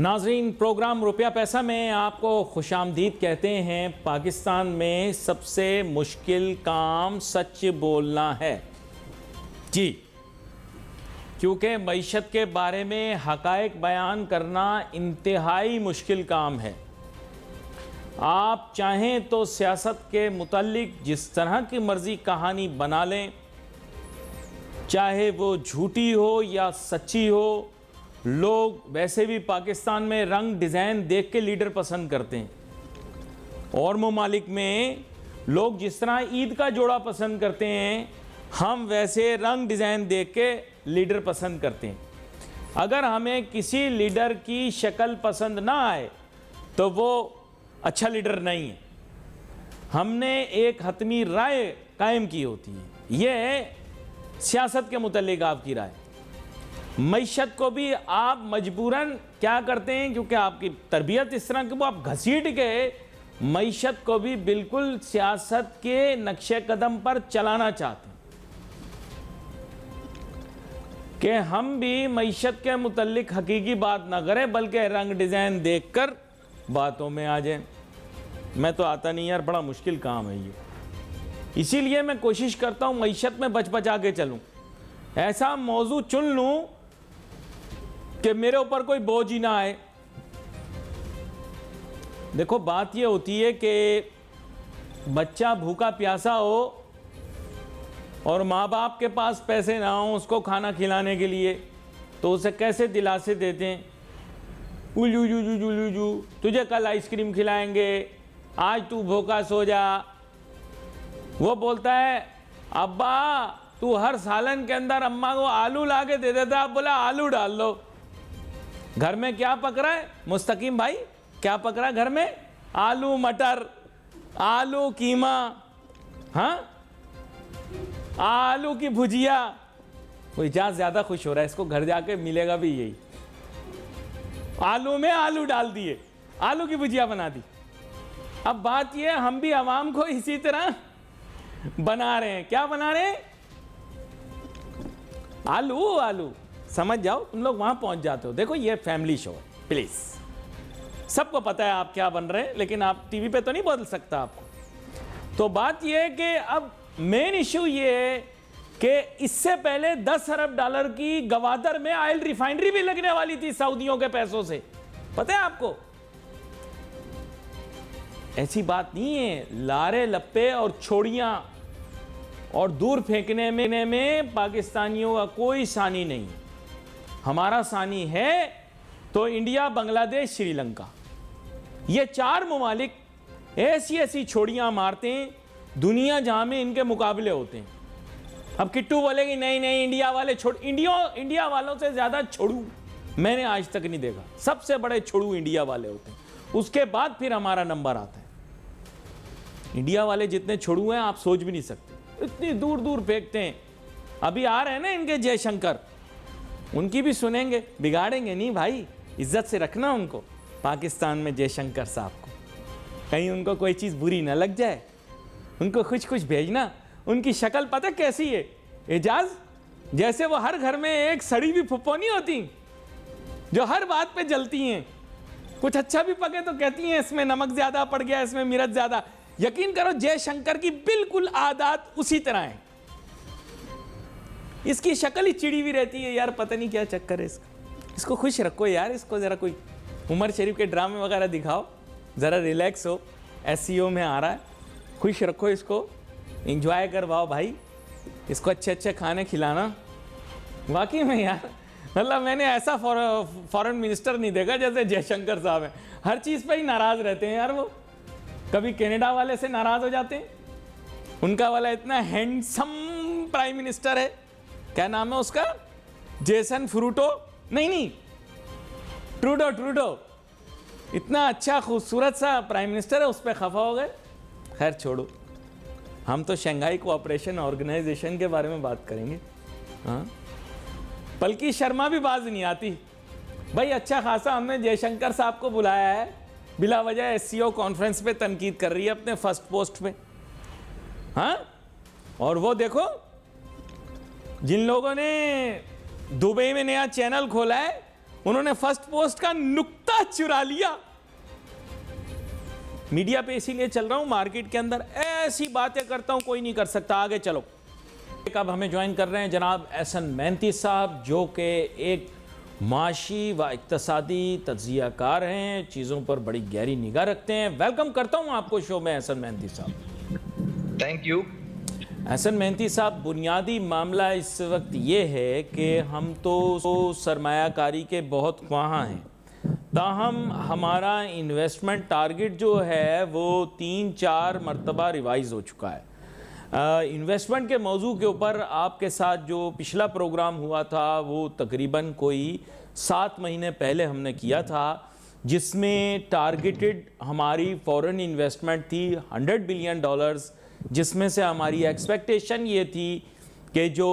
नाजरीन, प्रोग्राम रुपया पैसा में आपको खुशामदीद कहते हैं। पाकिस्तान में सबसे मुश्किल काम सच बोलना है जी, क्योंकि मईशत के बारे में हकायक बयान करना इंतहाई मुश्किल काम है। आप चाहें तो सियासत के मुतल्लिक जिस तरह की मर्ज़ी कहानी बना लें, चाहे वो झूठी हो या सच्ची हो। लोग वैसे भी पाकिस्तान में रंग डिज़ाइन देख के लीडर पसंद करते हैं। और ममालिक में लोग जिस तरह ईद का जोड़ा पसंद करते हैं, हम वैसे रंग डिज़ाइन देख के लीडर पसंद करते हैं। अगर हमें किसी लीडर की शक्ल पसंद ना आए तो वो अच्छा लीडर नहीं है। हमने एक हतमी राय कायम की होती है। ये है सियासत के मुतल्लिक आपकी राय। मईशत को भी आप मजबूरन क्या करते हैं, क्योंकि आपकी तरबियत इस तरह की, वो आप घसीट के मईशत को भी बिल्कुल सियासत के नक्शे कदम पर चलाना चाहते हैं कि हम भी मईशत के मुतल्लिक हकीकी बात ना करें, बल्कि रंग डिज़ाइन देखकर बातों में आ जाएं। मैं तो आता नहीं यार, बड़ा मुश्किल काम है ये। इसीलिए मैं कोशिश करता हूँ मईशत में बच बचा के चलूँ, ऐसा मौजू चुन लूँ कि मेरे ऊपर कोई बोझ ही ना आए। देखो, बात ये होती है कि बच्चा भूखा प्यासा हो और माँ बाप के पास पैसे ना हो उसको खाना खिलाने के लिए, तो उसे कैसे दिलासे देते हैं, उलू जू जू जू जू, तुझे कल आइसक्रीम खिलाएंगे, आज तू भूखा सो जा। वो बोलता है, अब्बा तू हर सालन के अंदर अम्मा को आलू ला के दे देता, आप बोला आलू डाल लो। घर में क्या पक रहा है मुस्तकीम भाई, क्या पक रहा है घर में? आलू मटर, आलू कीमा, हाँ, आलू की भुजिया। वो इजाज ज्यादा खुश हो रहा है, इसको घर जाके मिलेगा भी यही। आलू में आलू डाल दिए, आलू की भुजिया बना दी। अब बात यह है, हम भी आवाम को इसी तरह बना रहे हैं। क्या बना रहे हैं? आलू आलू। समझ जाओ, तुम लोग वहां पहुंच जाते हो। देखो, ये फैमिली शो है, प्लीज। सबको पता है आप क्या बन रहे हैं, लेकिन आप टीवी पे तो नहीं बदल सकता आपको। तो बात यह है कि अब मेन इश्यू ये है कि इससे पहले 10 अरब डॉलर की गवादर में ऑयल रिफाइनरी भी लगने वाली थी सऊदियों के पैसों से। पता है आपको? ऐसी बात नहीं है। लारे लप्पे और छोड़ियां और दूर फेंकने में पाकिस्तानियों का कोई सानी नहीं। हमारा सानी है तो इंडिया, बांग्लादेश, श्रीलंका। ये 4 ममालिक ऐसी ऐसी छोड़ियां मारते हैं दुनिया जहां में इनके मुकाबले होते हैं। अब किट्टू बोलेगी नहीं नहीं, इंडिया वाले छोड़, इंडिया वालों से ज्यादा छोड़ू मैंने आज तक नहीं देखा। सबसे बड़े छोड़ू इंडिया वाले होते हैं, उसके बाद फिर हमारा नंबर आता है। इंडिया वाले जितने छोड़ू हैं आप सोच भी नहीं सकते, इतनी दूर दूर फेंकते हैं। अभी आ रहे हैं ना इनके जयशंकर, उनकी भी सुनेंगे, बिगाड़ेंगे नहीं भाई, इज्जत से रखना उनको। पाकिस्तान में जयशंकर साहब को कहीं उनको कोई चीज़ बुरी ना लग जाए, उनको कुछ कुछ भेजना। उनकी शक्ल पता कैसी है एजाज? जैसे वो हर घर में एक सड़ी हुई फुप्पो नहीं होती जो हर बात पे जलती हैं। कुछ अच्छा भी पके तो कहती हैं इसमें नमक ज़्यादा पड़ गया, इसमें मिर्च ज़्यादा। यकीन करो जयशंकर की बिल्कुल आदत उसी तरह है। इसकी शक्ल ही चिड़ी हुई रहती है यार, पता नहीं क्या चक्कर है इसका। इसको खुश रखो यार, इसको ज़रा कोई उमर शरीफ के ड्रामे वगैरह दिखाओ, ज़रा रिलैक्स हो। SEO में आ रहा है, खुश रखो इसको, इंजॉय करवाओ भाई, इसको अच्छे अच्छे खाने खिलाना। वाकई में यार, मतलब मैंने ऐसा फॉरेन मिनिस्टर नहीं देखा जैसे जयशंकर साहब हैं। हर चीज़ पे ही नाराज़ रहते हैं यार वो। कभी कनाडा वाले से नाराज़ हो जाते हैं, उनका वाला इतना हैंडसम प्राइम मिनिस्टर है, क्या नाम है उसका, जेसन फ्रूटो, नहीं ट्रूडो, इतना अच्छा खूबसूरत सा प्राइम मिनिस्टर है, उस पर खफा हो गए। खैर छोड़ो, हम तो शंघाई कोऑपरेशन ऑर्गेनाइजेशन के बारे में बात करेंगे। हाँ, बल्कि शर्मा भी बाज नहीं आती भाई। अच्छा खासा हमने जयशंकर साहब को बुलाया है, बिला वजह SEO कॉन्फ्रेंस पे तनकीद कर रही है अपने फर्स्ट पोस्ट पे। हाँ, और वो देखो, जिन लोगों ने दुबई में नया चैनल खोला है उन्होंने फर्स्ट पोस्ट का नुक्ता चुरा लिया। मीडिया पे इसीलिए चल रहा हूं, मार्केट के अंदर ऐसी बातें करता हूं कोई नहीं कर सकता। आगे चलो, अब हमें ज्वाइन कर रहे हैं जनाब एहसन मेहनती साहब, जो कि एक माशी व इक्तसादी तज्जियाकार हैं, चीज़ों पर बड़ी गहरी निगाह रखते हैं। वेलकम करता हूं आपको शो में एहसन मेहनती साहब। Thank you. एहसन मेहनती साहब, बुनियादी मामला इस वक्त ये है कि हम तो सरमायाकारी के बहुत ख्वाहां हैं, ताहम हमारा इन्वेस्टमेंट टारगेट जो है वो 3-4 मरतबा रिवाइज़ हो चुका है। इन्वेस्टमेंट के मौजू के ऊपर आपके साथ जो पिछला प्रोग्राम हुआ था वो तकरीबन कोई 7 महीने पहले हमने किया था, जिसमें टारगेटेड हमारी फॉरेन इन्वेस्टमेंट थी $100 बिलियन, जिसमें से हमारी एक्सपेक्टेशन ये थी कि जो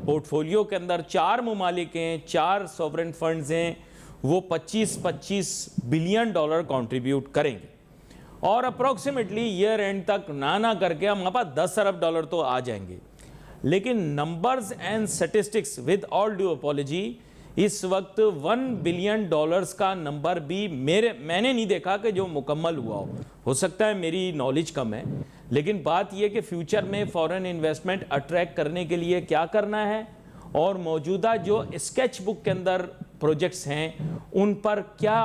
पोर्टफोलियो के अंदर 4 ममालिक हैं, 4 सॉवरेन फंड्स हैं, वो $25 बिलियन कंट्रीब्यूट करेंगे और अप्रॉक्सीमेटली ईयर एंड तक ना करके हमारे पास $10 अरब तो आ जाएंगे। लेकिन numbers and statistics with all due apology, इस वक्त $1 बिलियन का नंबर भी मैंने नहीं देखा कि जो मुकम्मल हुआ हो सकता है मेरी नॉलेज कम है, लेकिन बात यह कि फ्यूचर में फॉरेन इन्वेस्टमेंट अट्रैक्ट करने के लिए क्या करना है और मौजूदा जो स्केच बुक के अंदर प्रोजेक्ट्स हैं उन पर क्या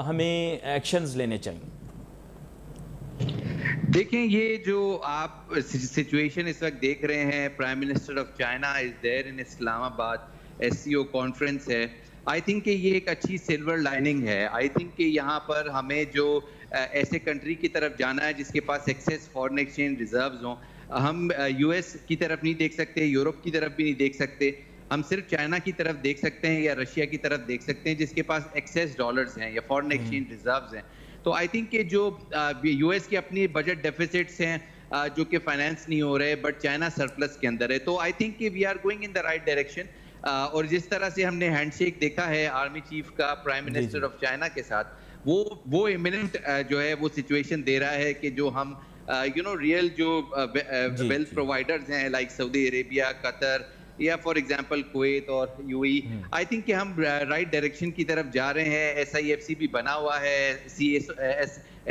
हमें एक्शंस लेने चाहिए। देखें, ये जो आप सिचुएशन इस वक्त देख रहे हैं, prime minister of China is there in Islamabad, SCO conference है। आई थिंक कि ये एक अच्छी सिल्वर लाइनिंग है। आई थिंक कि यहाँ पर हमें जो ऐसे कंट्री की तरफ जाना है जिसके पास एक्सेस फॉरेन एक्सचेंज रिजर्व्स हों। हम यूएस की तरफ नहीं देख सकते, यूरोप की तरफ भी नहीं देख सकते, हम सिर्फ चाइना की तरफ देख सकते हैं या रशिया की तरफ देख सकते हैं जिसके पास एक्सेस डॉलर्स हैं या फॉरेन एक्सचेंज रिजर्व्स हैं। तो आई थिंक कि जो यूएस की अपनी बजट डेफिसिट्स हैं जो कि फाइनेंस नहीं हो रहे, बट चाइना सरप्लस के अंदर है, तो आई थिंक कि we are going in the right direction. और जिस तरह से हमने हैंडशेक देखा है आर्मी चीफ का प्राइम मिनिस्टर ऑफ चाइना के साथ, वो इमिनेंट जो है वो सिचुएशन दे रहा है कि जो हम रियल जो वेल्थ प्रोवाइडर्स हैं लाइक सऊदी अरेबिया, कतर या फॉर एग्जांपल कुवैत और यूएई, आई थिंक कि हम राइट डायरेक्शन की तरफ जा रहे हैं। SIFC भी बना हुआ है,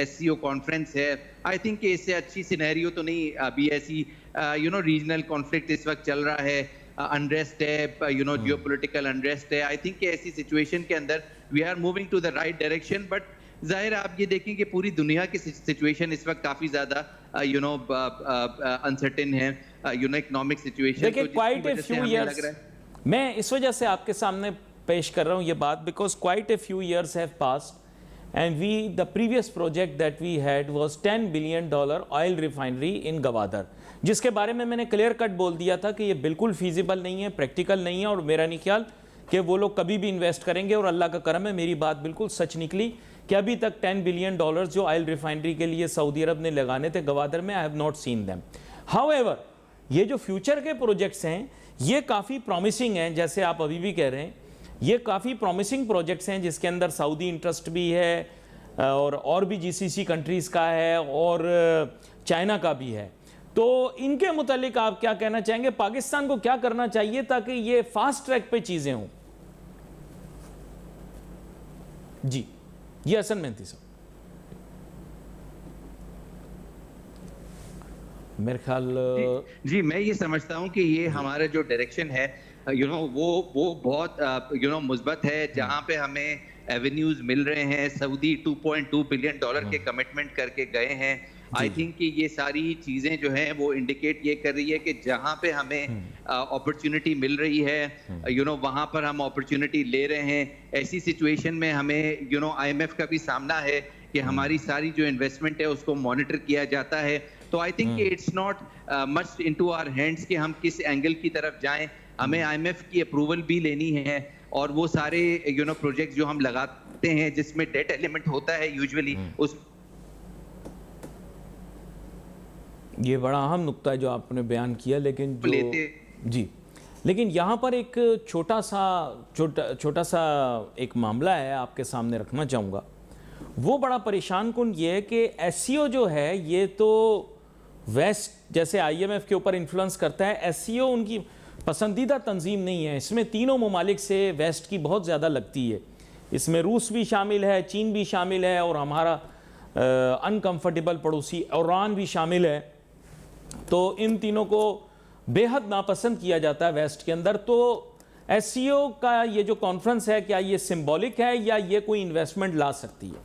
SCO कॉन्फ्रेंस है। आई थिंक कि इससे अच्छी सिनेरियो तो नहीं अभी ऐसी रीजनल कॉन्फ्लिक्ट इस वक्त चल रहा है, अनरेस्ट है, जियोपॉलिटिकल अनरेस्ट है। आई थिंक कि ऐसी सिचुएशन के अंदर we are moving to the right direction. But जाहिर आप ये देखें कि पूरी दुनिया की सिचुएशन इस वक्त काफी ज्यादा अनसर्टेन है, इकोनॉमिक सिचुएशन। देखिए, क्वाइट ए फ्यू इयर्स, मैं इस वजह से आपके सामने पेश कर रहा हूं ये बात, because quite a few years have passed and the previous project that we had was $10 billion oil refinery in Gwadar, जिसके बारे में मैंने क्लियर कट बोल दिया था कि ये बिल्कुल फीजिबल नहीं है, प्रैक्टिकल नहीं है, और मेरा नहीं ख्याल कि वो लोग कभी भी इन्वेस्ट करेंगे। और अल्लाह का करम है, मेरी बात बिल्कुल सच निकली कि अभी तक $10 बिलियन जो ऑयल रिफाइनरी के लिए सऊदी अरब ने लगाने थे गवादर में, I have not seen them. However, ये जो फ्यूचर के प्रोजेक्ट्स हैं ये काफ़ी प्रॉमिसिंग हैं, जैसे आप अभी भी कह रहे हैं, ये काफ़ी प्रॉमिसिंग प्रोजेक्ट्स हैं जिसके अंदर सऊदी इंटरेस्ट भी है और भी GCC कंट्रीज़ का है और चाइना का भी है। तो इनके मुतालिक आप क्या कहना चाहेंगे, पाकिस्तान को क्या करना चाहिए ताकि ये फास्ट ट्रैक पे चीज़ें हों? जी एहसन मेहनती साहब, मेरे ख्याल जी मैं ये समझता हूँ कि ये हमारा जो डायरेक्शन है वो बहुत मुस्बत है, जहाँ पे हमें एवेन्यूज मिल रहे हैं। सऊदी $2.2 बिलियन के कमिटमेंट करके गए हैं। आई थिंक कि ये सारी चीजें जो हैं वो इंडिकेट ये कर रही है कि जहाँ पे हमें अपॉर्चुनिटी मिल रही है वहाँ पर हम अपॉर्चुनिटी ले रहे हैं। ऐसी सिचुएशन में हमें IMF का भी सामना है कि हमारी सारी जो इन्वेस्टमेंट है उसको मॉनिटर किया जाता है। तो I think it's not much into our hands कि हम किस एंगल की तरफ जाएं। हमें IMF की अप्रूवल भी लेनी है और वो सारे प्रोजेक्ट्स जो हम लगाते हैं जिसमें डेट एलिमेंट होता है यूजुअली उस ये बड़ा अहम नुक्ता है जो आपने बयान किया, लेकिन लेकिन यहाँ पर एक छोटा सा एक मामला है आपके सामने रखना चाहूँगा। वो बड़ा परेशान कुन ये है कि SCO जो है ये तो वेस्ट जैसे IMF के ऊपर इन्फ्लुएंस करता है, SCO उनकी पसंदीदा तंजीम नहीं है। इसमें तीनों ममालिक से वेस्ट की बहुत ज़्यादा लगती है। इसमें रूस भी शामिल है, चीन भी शामिल है और हमारा अनकंफर्टेबल पड़ोसी ईरान भी शामिल है। तो इन तीनों को बेहद नापसंद किया जाता है वेस्ट के अंदर। तो एससीओ का ये जो कॉन्फ्रेंस है, क्या ये सिंबॉलिक है या ये कोई इन्वेस्टमेंट ला सकती है?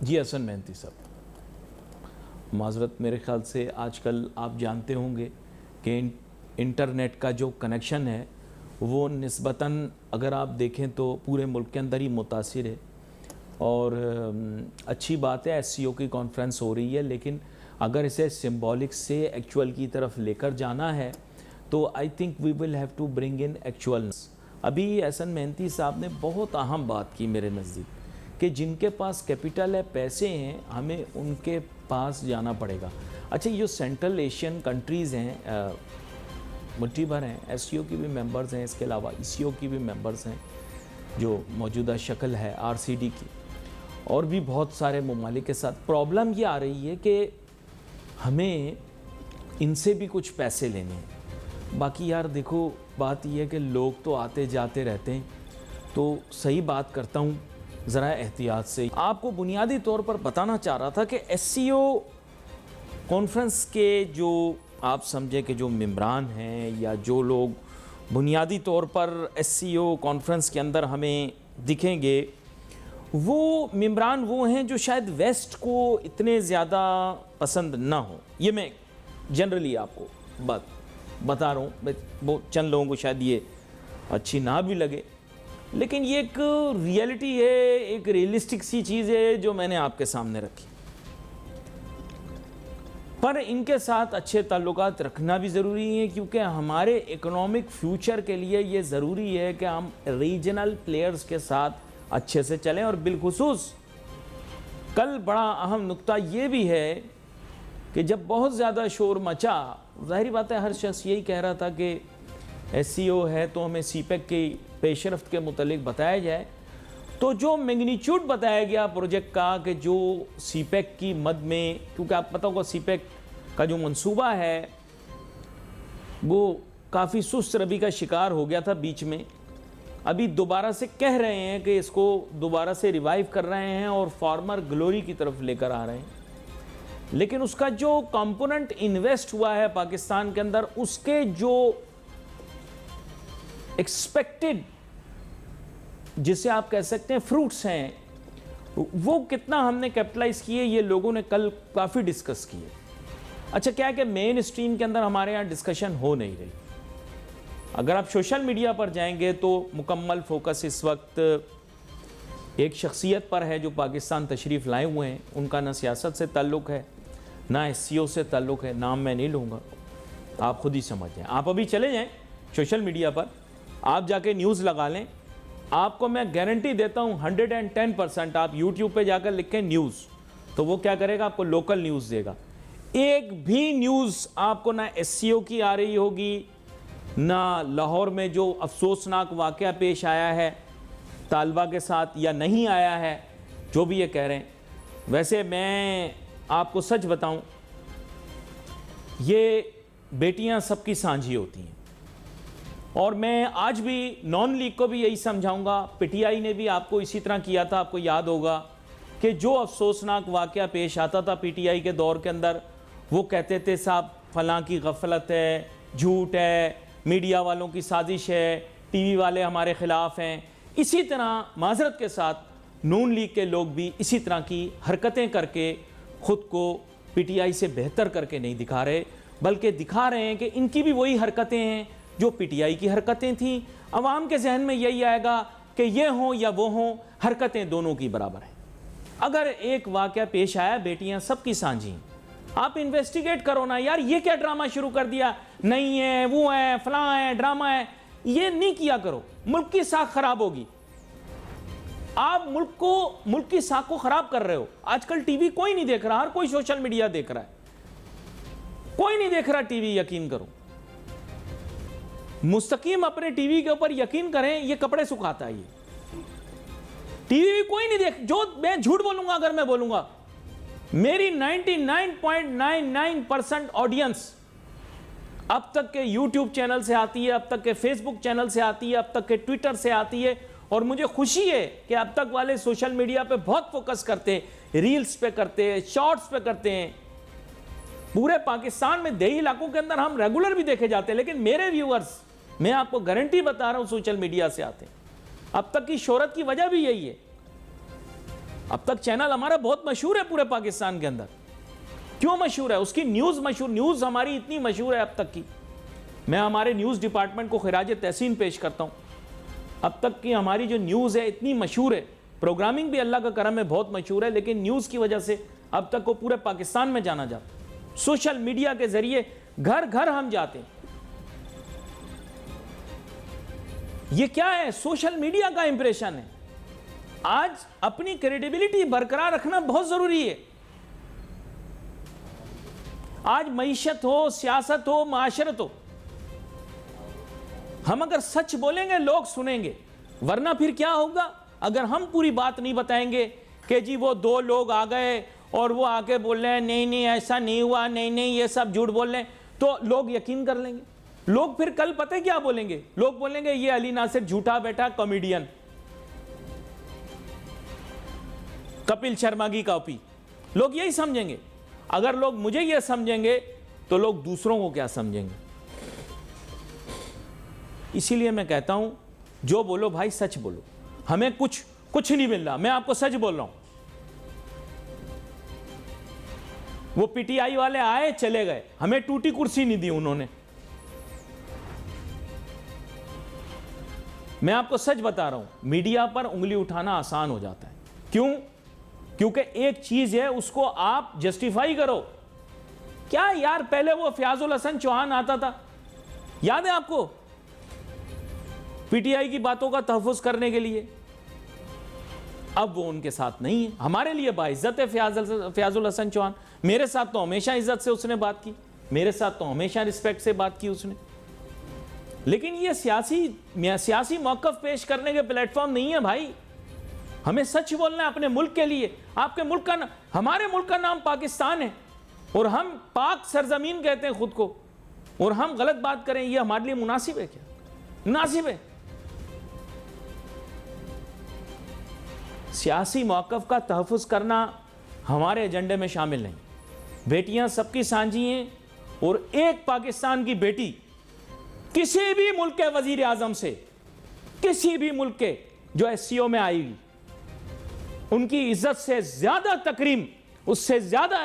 जी हसन मेहनती साहब, माजरत, मेरे ख्याल से आजकल आप जानते होंगे कि इंटरनेट का जो कनेक्शन है वो निस्बतन अगर आप देखें तो पूरे मुल्क के अंदर ही मुतासिर है। और अच्छी बात है एससीओ की कॉन्फ्रेंस हो रही है, लेकिन अगर इसे सिंबॉलिक से एक्चुअल की तरफ लेकर जाना है तो I think we will have to bring in actualness. अभी हसन मेहनती साहब ने बहुत अहम बात की मेरे नज़दीक कि जिनके पास कैपिटल है, पैसे हैं, हमें उनके पास जाना पड़ेगा। अच्छा, ये सेंट्रल एशियन कंट्रीज़ हैं, मुट्ठी भर हैं, एससीओ की भी मेंबर्स हैं, इसके अलावा ईसीओ की भी मेंबर्स हैं जो मौजूदा शक्ल है आरसीडी की, और भी बहुत सारे ममालिक के साथ। प्रॉब्लम ये आ रही है कि हमें इनसे भी कुछ पैसे लेने हैं। बाकी यार देखो, बात यह है कि लोग तो आते जाते रहते हैं, तो सही बात करता हूँ ज़रा एहतियात से। आपको बुनियादी तौर पर बताना चाह रहा था कि एससीओ कॉन्फ्रेंस के जो आप समझे कि जो मेंबरान हैं या जो लोग बुनियादी तौर पर एससीओ कॉन्फ्रेंस के अंदर हमें दिखेंगे, वो मेंबरान वो हैं जो शायद वेस्ट को इतने ज़्यादा पसंद ना हो। ये मैं जनरली आपको बात बता रहा हूँ, वो चंद लोगों को शायद ये अच्छी ना भी लगे, लेकिन ये एक रियलिटी है, एक रियलिस्टिक सी चीज़ है जो मैंने आपके सामने रखी। पर इनके साथ अच्छे ताल्लुकात रखना भी ज़रूरी है, क्योंकि हमारे इकोनॉमिक फ्यूचर के लिए ये ज़रूरी है कि हम रीजनल प्लेयर्स के साथ अच्छे से चलें। और बिलखुसूस कल बड़ा अहम नुक्ता ये भी है कि जब बहुत ज़्यादा शोर मचा, ज़ाहिर बात है हर शख्स यही कह रहा था कि एससीओ है तो हमें सीपेक की पेशरफ्त के मुतालिक बताया जाए। तो जो मैग्नीट्यूड बताया गया प्रोजेक्ट का कि जो सीपेक की मद में, क्योंकि आप पता होगा सीपेक का जो मंसूबा है वो काफ़ी सुस्त रवि का शिकार हो गया था बीच में। अभी दोबारा से कह रहे हैं कि इसको दोबारा से रिवाइव कर रहे हैं और फॉर्मर ग्लोरी की तरफ लेकर आ रहे हैं, लेकिन उसका जो कंपोनेंट इन्वेस्ट हुआ है पाकिस्तान के अंदर, उसके जो एक्सपेक्टेड जिसे आप कह सकते हैं फ्रूट्स हैं, वो कितना हमने कैपिटलाइज किए, ये लोगों ने कल काफ़ी डिस्कस किए। अच्छा, क्या है कि मेन स्ट्रीम के अंदर हमारे यहाँ डिस्कशन हो नहीं रही। अगर आप सोशल मीडिया पर जाएंगे तो मुकम्मल फोकस इस वक्त एक शख्सियत पर है जो पाकिस्तान तशरीफ़ लाए हुए हैं। उनका ना सियासत से ताल्लुक़ है ना एससीओ से ताल्लुक़ है, नाम मैं नहीं लूँगा, आप खुद ही समझ जाएँ। आप अभी चले जाएँ सोशल मीडिया पर, आप जाके न्यूज़ लगा लें, आपको मैं गारंटी देता हूँ 110% आप यूट्यूब पे जाकर लिखें न्यूज़, तो वो क्या करेगा, आपको लोकल न्यूज़ देगा। एक भी न्यूज़ आपको ना एससीओ की आ रही होगी, ना लाहौर में जो अफसोसनाक वाक़या पेश आया है तालबा के साथ या नहीं आया है, जो भी ये कह रहे हैं। वैसे मैं आपको सच बताऊं, ये बेटियां सबकी सांझी होती हैं, और मैं आज भी नॉन लीग को भी यही समझाऊंगा। पीटीआई ने भी आपको इसी तरह किया था। आपको याद होगा कि जो अफसोसनाक वाक़या पेश आता था पीटीआई के दौर के अंदर, वो कहते थे साहब फलां की गफलत है, झूठ है, मीडिया वालों की साजिश है, टीवी वाले हमारे ख़िलाफ़ हैं। इसी तरह माजरत के साथ नून लीग के लोग भी इसी तरह की हरकतें करके ख़ुद को पीटीआई से बेहतर करके नहीं दिखा रहे, बल्कि दिखा रहे हैं कि इनकी भी वही हरकतें हैं जो पीटीआई की हरकतें थीं। अवाम के जहन में यही आएगा कि ये हों या वो हों, हरकतें दोनों की बराबर हैं। अगर एक वाक़या पेश आया, बेटियां सबकी सांझी, आप इन्वेस्टिगेट करो ना यार, ये क्या ड्रामा शुरू कर दिया, नहीं है, वो है, फलां है, ड्रामा है, ये नहीं किया करो, मुल्क की साख खराब होगी। आप मुल्क की साख को खराब कर रहे हो। आजकल टीवी कोई नहीं देख रहा, हर कोई सोशल मीडिया देख रहा है, कोई नहीं देख रहा टीवी, यकीन करो। मुस्तकीम अपने टीवी के ऊपर यकीन करें, ये कपड़े सुखाता है, ये टीवी कोई नहीं देख। जो मैं झूठ बोलूंगा अगर मैं बोलूंगा, मेरी 99.99% ऑडियंस अब तक के YouTube चैनल से आती है, अब तक के Facebook चैनल से आती है, अब तक के ट्विटर से आती है। और मुझे खुशी है कि अब तक वाले सोशल मीडिया पे बहुत फोकस करते हैं, रील्स पे करते हैं, शॉर्ट्स पे करते हैं। पूरे पाकिस्तान में देही इलाकों के अंदर हम रेगुलर भी देखे जाते हैं, लेकिन मेरे व्यूअर्स, मैं आपको गारंटी बता रहा हूं, सोशल मीडिया से आते हैं। अब तक की शोहरत की वजह भी यही है। अब तक चैनल हमारा बहुत मशहूर है पूरे पाकिस्तान के अंदर। क्यों मशहूर है? उसकी न्यूज़ मशहूर, न्यूज़ हमारी इतनी मशहूर है अब तक की। मैं हमारे न्यूज़ डिपार्टमेंट को खिराज तहसीन पेश करता हूँ। अब तक की हमारी जो न्यूज़ है इतनी मशहूर है, प्रोग्रामिंग भी अल्लाह का करम है बहुत मशहूर है, लेकिन न्यूज़ की वजह से अब तक को पूरे पाकिस्तान में जाना जाता है। सोशल मीडिया के जरिए घर घर हम जाते हैं। ये क्या है? सोशल मीडिया का इंप्रेशन है। आज अपनी क्रेडिबिलिटी बरकरार रखना बहुत जरूरी है। आज मईशत हो, सियासत हो, माशरत हो, हम अगर सच बोलेंगे लोग सुनेंगे, वरना फिर क्या होगा? अगर हम पूरी बात नहीं बताएंगे कि जी वो 2 लोग आ गए और वो आके बोल रहे हैं नहीं नहीं ऐसा नहीं हुआ, नहीं नहीं ये सब झूठ बोल रहे हैं, तो लोग यकीन कर लेंगे। लोग फिर कल पता है क्या बोलेंगे? लोग बोलेंगे ये अली नासिर झूठा बैठा कॉमेडियन, कपिल शर्मा की कॉपी। लोग यही समझेंगे। अगर लोग मुझे ये समझेंगे तो लोग दूसरों को क्या समझेंगे? इसीलिए मैं कहता हूं, जो बोलो भाई सच बोलो। हमें कुछ नहीं मिल रहा, मैं आपको सच बोल रहा हूं। वो पीटीआई वाले आए चले गए, हमें टूटी कुर्सी नहीं दी उन्होंने। मैं आपको सच बता रहा हूं, मीडिया पर उंगली उठाना आसान हो जाता है। क्यों? क्योंकि एक चीज है, उसको आप जस्टिफाई करो। क्या यार, पहले वो फयाजुल हसन चौहान आता था, याद है आपको? पीटीआई की बातों का तहफ़्फ़ुज़ करने के लिए। अब वो उनके साथ नहीं है। हमारे लिए बाइज्जत है फयाजुल हसन चौहान। मेरे साथ तो हमेशा इज्जत से उसने बात की, मेरे साथ तो हमेशा रिस्पेक्ट से बात की उसने। लेकिन ये सियासी मौक़िफ़ पेश करने के प्लेटफॉर्म नहीं है भाई। हमें सच बोलना है अपने मुल्क के लिए। आपके मुल्क का, हमारे मुल्क का नाम पाकिस्तान है और हम पाक सरजमीन कहते हैं खुद को, और हम गलत बात करें, ये हमारे लिए मुनासिब है क्या? मुनासिब है? सियासी मौक़िफ़ का तहफ़्फ़ुज़ करना हमारे एजेंडे में शामिल नहीं। बेटियां सबकी सांझी हैं, और एक पाकिस्तान की बेटी किसी भी मुल्क के वज़ीर आज़म से, किसी भी मुल्क के जो एससीओ में आएगी, उनकी इज्जत से ज़्यादा तकरीम, उससे ज़्यादा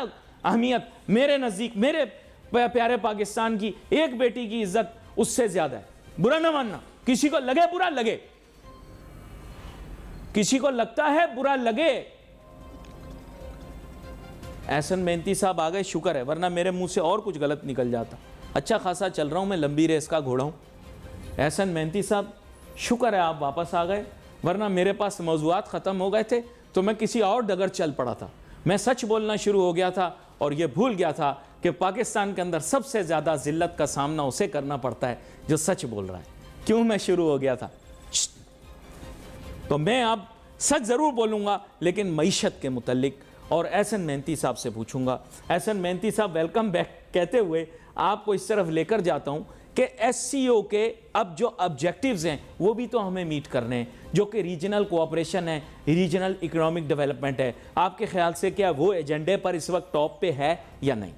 अहमियत मेरे नज़दीक, मेरे प्यारे पाकिस्तान की एक बेटी की इज्जत उससे ज़्यादा है। बुरा ना मानना, किसी को लगे बुरा लगे, किसी को लगता है बुरा लगे। एहसन मेहनती साहब आ गए, शुक्र है, वरना मेरे मुंह से और कुछ गलत निकल जाता। अच्छा खासा चल रहा हूं मैं, लंबी रेस का घोड़ा हूं। एहसन मेहनती साहब, शुक्र है आप वापस आ गए, वरना मेरे पास मौज़ूआत ख़त्म हो गए थे तो मैं किसी और डगर चल पड़ा था। मैं सच बोलना शुरू हो गया था और ये भूल गया था कि पाकिस्तान के अंदर सबसे ज़्यादा ज़िल्लत का सामना उसे करना पड़ता है जो सच बोल रहा है। क्यों मैं शुरू हो गया था? तो मैं अब सच ज़रूर बोलूँगा, लेकिन मईशत के मुतल्लिक, और एहसन मेहनती साहब से पूछूंगा। एहसन मेहनती साहब, वेलकम बैक कहते हुए आपको इस तरफ लेकर जाता हूं कि एससीओ के अब जो ऑब्जेक्टिव्स हैं वो भी तो हमें मीट करने हैं, जो कि रीजनल कोऑपरेशन है, रीजनल इकोनॉमिक डेवलपमेंट है। आपके ख्याल से क्या वो एजेंडे पर इस वक्त टॉप पे है या नहीं?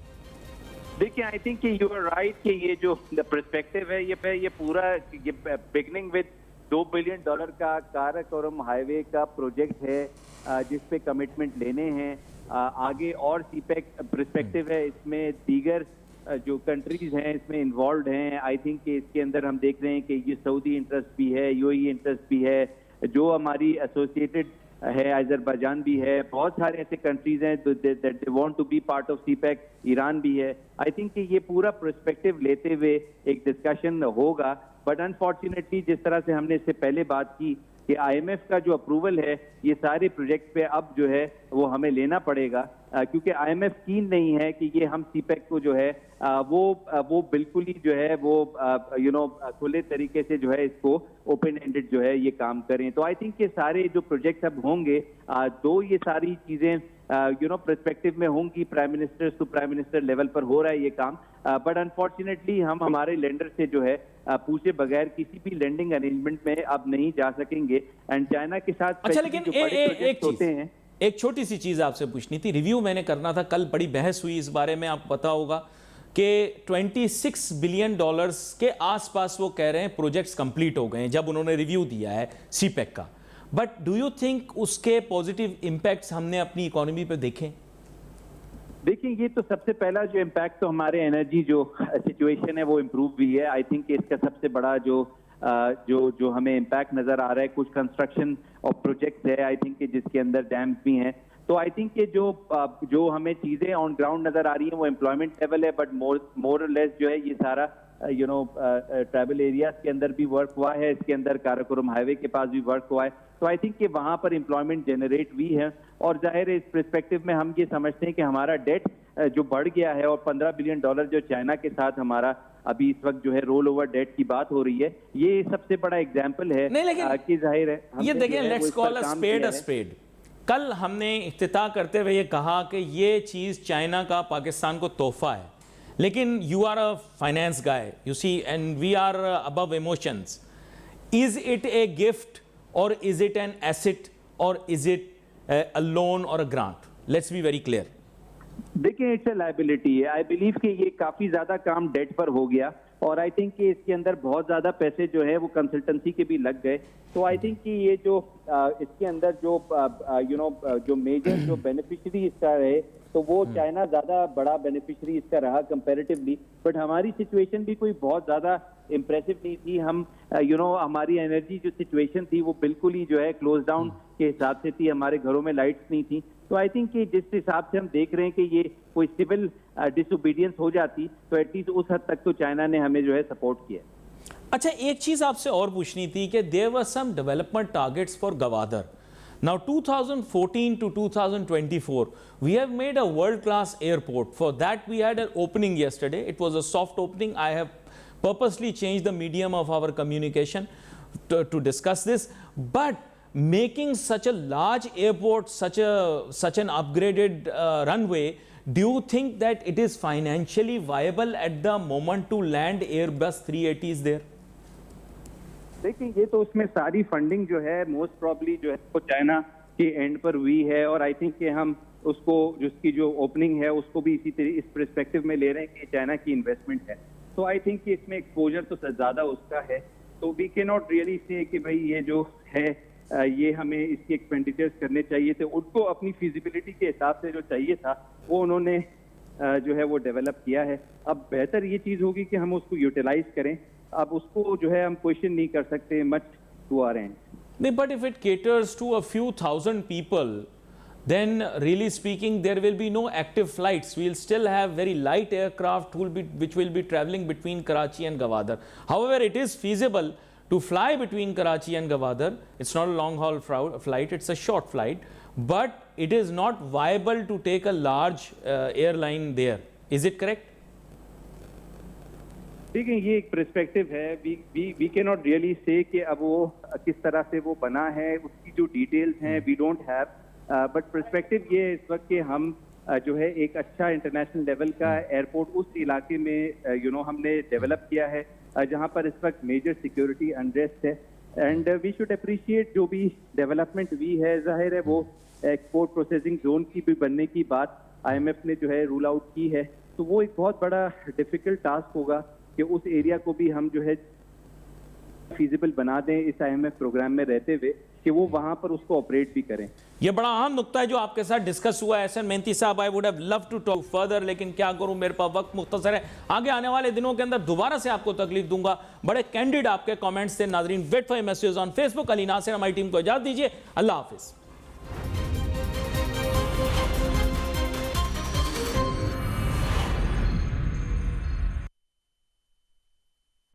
देखिए, I think you are right कि ये जो पर्सपेक्टिव है ये पूरा ये बिगनिंग विद $2 बिलियन का काराकोरम हाईवे का प्रोजेक्ट है जिस पे कमिटमेंट लेने हैं। आगे और सीपेक पर्सपेक्टिव है, इसमें दीगर जो कंट्रीज हैं इसमें इन्वॉल्व हैं। आई थिंक कि इसके अंदर हम देख रहे हैं कि ये सऊदी इंटरेस्ट भी है, यूएई इंटरेस्ट भी है, जो हमारी एसोसिएटेड है अजरबैजान भी है, बहुत सारे ऐसे कंट्रीज हैं that they want to be part of CPEC, Iran भी है। आई थिंक कि ये पूरा पर्सपेक्टिव लेते हुए एक डिस्कशन होगा। बट अनफॉर्चुनेटली जिस तरह से हमने इससे पहले बात की कि आईएमएफ का जो अप्रूवल है ये सारे प्रोजेक्ट पे अब जो है वो हमें लेना पड़ेगा, क्योंकि आईएमएफ कीन नहीं है कि ये हम सीपेक को जो है वो बिल्कुल ही जो है वो खुले तरीके से जो है इसको ओपन एंडेड जो है ये काम करें। तो आई थिंक ये सारे जो प्रोजेक्ट अब होंगे दो ये सारी चीजें पर्सपेक्टिव में होंगी। Prime minister to prime minister level पर हो रहा है ये काम। बट अनफॉर्चुनेटली हम हमारे लेंडर से जो है पूछे बगैर किसी भी लेंडिंग अरेंजमेंट में अब नहीं जा सकेंगे। एंड चाइना के साथ अच्छा, लेकिन जो बड़े प्रोजेक्ट होते हैं, एक छोटी सी चीज आपसे पूछनी थी, रिव्यू मैंने करना था, कल बड़ी बहस हुई इस बारे में, आपको पता होगा कि 26 बिलियन डॉलर्स के आसपास वो कह रहे हैं प्रोजेक्ट्स कंप्लीट हो गए हैं जब उन्होंने रिव्यू दिया है सीपेक का। बट डू यू थिंक उसके पॉजिटिव इंपैक्ट्स हमने अपनी इकोनॉमी पे देखे? देखिए, ये तो सबसे पहला जो इम्पैक्ट तो हमारे एनर्जी जो सिचुएशन है वो इम्प्रूव हुई है। आई थिंक इसका सबसे बड़ा जो हमें इम्पैक्ट नजर आ रहा है, कुछ कंस्ट्रक्शन और प्रोजेक्ट्स है आई थिंक जिसके अंदर डैम्स भी हैं। तो आई थिंक कि जो हमें चीजें ऑन ग्राउंड नजर आ रही हैं वो एम्प्लॉयमेंट लेवल है, बट मोर और लेस जो है ये सारा ट्राइबल एरियाज के अंदर भी वर्क हुआ है, इसके अंदर काराकोरम हाईवे के पास भी वर्क हुआ है। तो आई थिंक कि वहां पर एम्प्लॉयमेंट जनरेट हुई है, और जाहिर है इस पर्सपेक्टिव में हम ये समझते हैं कि हमारा डेट जो बढ़ गया है, और $15 बिलियन जो चाइना के साथ हमारा अभी इस वक्त जो है रोल ओवर डेट की बात हो रही है, ये सबसे बड़ा एग्जाम्पल है। नहीं, लेकिन कि जाहिर है ये देखिए, लेट्स कॉल अ स्पेड। कल हमने इफ्तिताह करते हुए ये कहा कि ये चीज चाइना का पाकिस्तान को तोहफा है, लेकिन you are a finance guy, you see, and we are above emotions. Is it a gift और इज इट एन एसेट और इज इट अ लोन और a grant? Let's be very clear. देखिए, it's a liability है। I believe कि ये काफी ज्यादा काम डेट पर हो गया, और आई थिंक कि इसके अंदर बहुत ज्यादा पैसे जो है वो कंसल्टेंसी के भी लग गए। तो आई थिंक कि ये जो इसके अंदर जो मेजर जो बेनिफिशियरी इसका रहे, तो वो चाइना ज्यादा बड़ा बेनिफिशियरी इसका रहा कंपैरेटिवली। बट हमारी सिचुएशन भी कोई बहुत ज्यादा इम्प्रेसिव नहीं थी। हम हमारी एनर्जी जो सिचुएशन थी वो बिल्कुल ही जो है क्लोज डाउन के हिसाब से थी, हमारे घरों में लाइट्स नहीं थी। तो आई थिंक कि जिस हिसाब से हम देख रहे हैं कि ये कोई सिविल डिसोबीडियंस हो जाती, तो एटलीस्ट उस हद तक तो चाइना ने हमें जो है सपोर्ट किया। अच्छा, एक चीज आपसे और पूछनी थी कि there were some development targets for Gwadar. Now 2014 to 2024 we have made a world class airport. For that we had an opening yesterday. It was a soft opening. I have purposely changed the medium of our communication to discuss this, but making such a large airport, such an upgraded runway, do you think that it is financially viable at the moment to land Airbus 380s there? देखिए, ये तो उसमें सारी funding जो है most probably जो है वो चाइना के एंड पर हुई है, और आई थिंक कि हम उसको जिसकी जो ओपनिंग है उसको भी इस पर्सपेक्टिव में ले रहे हैं कि चाइना की इन्वेस्टमेंट है। तो आई थिंक कि इसमें एक्सपोजर तो ज्यादा उसका है, तो we can not really say कि भाई ये जो है ये हमें इसकी एक्सपेंडिचर्स करने चाहिए थे। उनको अपनी फिजिबिलिटी के हिसाब से जो चाहिए था वो उन्होंने जो है वो डेवलप किया है। अब बेहतर ये चीज होगी कि हम उसको यूटिलाइज करें। अब उसको जो है हम क्वेश्चन नहीं कर सकते मच टू आवर एंड। नहीं, but if it caters to a few thousand people, then really speaking there will be no active flights. We'll still have very light aircraft which will be traveling between Karachi and Gwadar. However, it is feasible to fly between Karachi and Gwadar. It's not a long haul flight, it's a short flight, but it is not viable to take a large airline there. Is it correct? ठीक है, ये एक perspective है। We can not really say कि अब वो किस तरह से वो बना है, उसकी जो डिटेल्स हैं we don't have, but perspective ये इस वक्त कि हम जो है एक अच्छा इंटरनेशनल लेवल का एयरपोर्ट उस इलाके में हमने डेवलप किया है जहां पर इस वक्त मेजर सिक्योरिटी अनरेस्ट है, एंड वी शुड अप्रिशिएट जो भी डेवलपमेंट हुई है। जाहिर है वो एक्सपोर्ट प्रोसेसिंग जोन की भी बनने की बात IMF ने जो है रूल आउट की है, तो वो एक बहुत बड़ा डिफिकल्ट टास्क होगा कि उस एरिया को भी हम जो है फीजिबल बना दें इस IMF प्रोग्राम में रहते हुए, कि वो वहां पर उसको ऑपरेट भी करें। ये बड़ा अहम नुक्ता है जो आपके साथ डिस्कस हुआ है एहसन मेहनती साहब। I would have love to talk further, लेकिन क्या करूं, मेरे पास वक्त मुख्तसर है। आगे आने वाले दिनों के अंदर दोबारा से आपको तकलीफ दूंगा। बड़े कैंडिड आपके कमेंट्स थे। नाजरीन, wait for message on Facebook. Ali Nasir, हमारी टीम को इजाजत दीजिए। अल्लाह हाफिज।